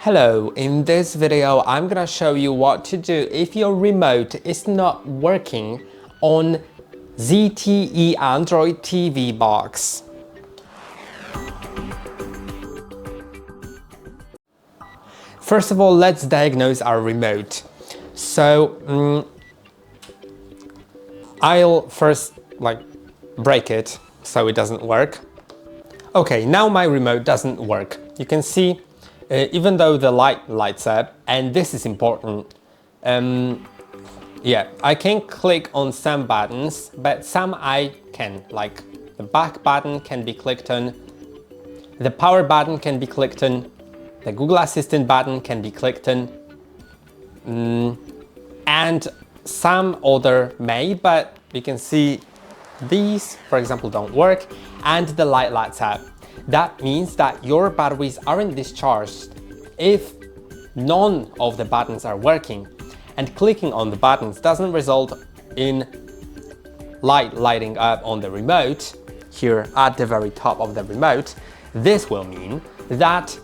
Hello, in this video I'm gonna show you what to do if your remote is not working on ZTE Android TV Box. First of all, let's diagnose our remote. So I'll first break it so it doesn't work. Okay, now my remote doesn't work. You can see even though the light lights up, and this is important, yeah, I can click on some buttons, but some I can, like the back button can be clicked on, the power button can be clicked on, the Google Assistant button can be clicked on, and some other may, but you can see these, for example, don't work, and the light lights up. That means that your batteries aren't discharged if none of the buttons are working, and clicking on the buttons doesn't result in lighting up on the remote here at the very top of the remote. This will mean that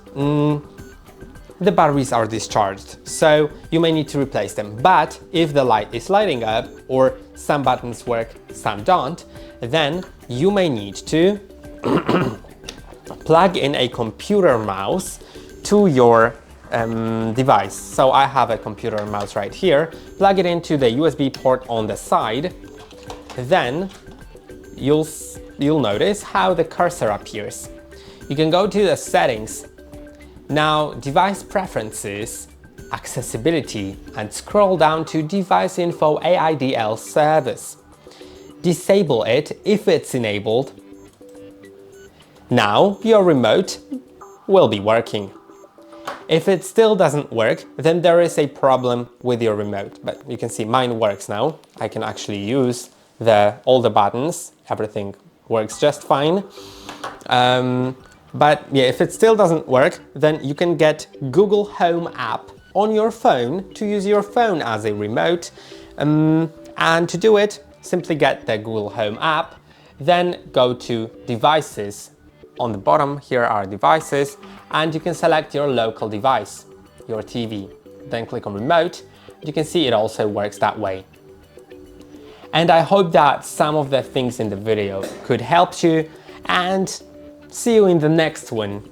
the batteries are discharged, so you may need to replace them. But if the light is lighting up or some buttons work, some don't, then you may need to plug in a computer mouse to your device. So I have a computer mouse right here. Plug it into the USB port on the side. Then you'll notice how the cursor appears. You can go to the settings. Now, device preferences, accessibility, and scroll down to device info AIDL service. Disable it if it's enabled. Now your remote will be working. If it still doesn't work, then there is a problem with your remote. But you can see mine works now. I can actually use all the buttons. Everything works just fine. But yeah, if it still doesn't work, then you can get Google Home app on your phone to use your phone as a remote. And to do it, simply get the Google Home app, then go to Devices. On the bottom, here are devices, and you can select your local device, your TV. Then click on Remote. You can see it also works that way. And I hope that some of the things in the video could help you, and see you in the next one.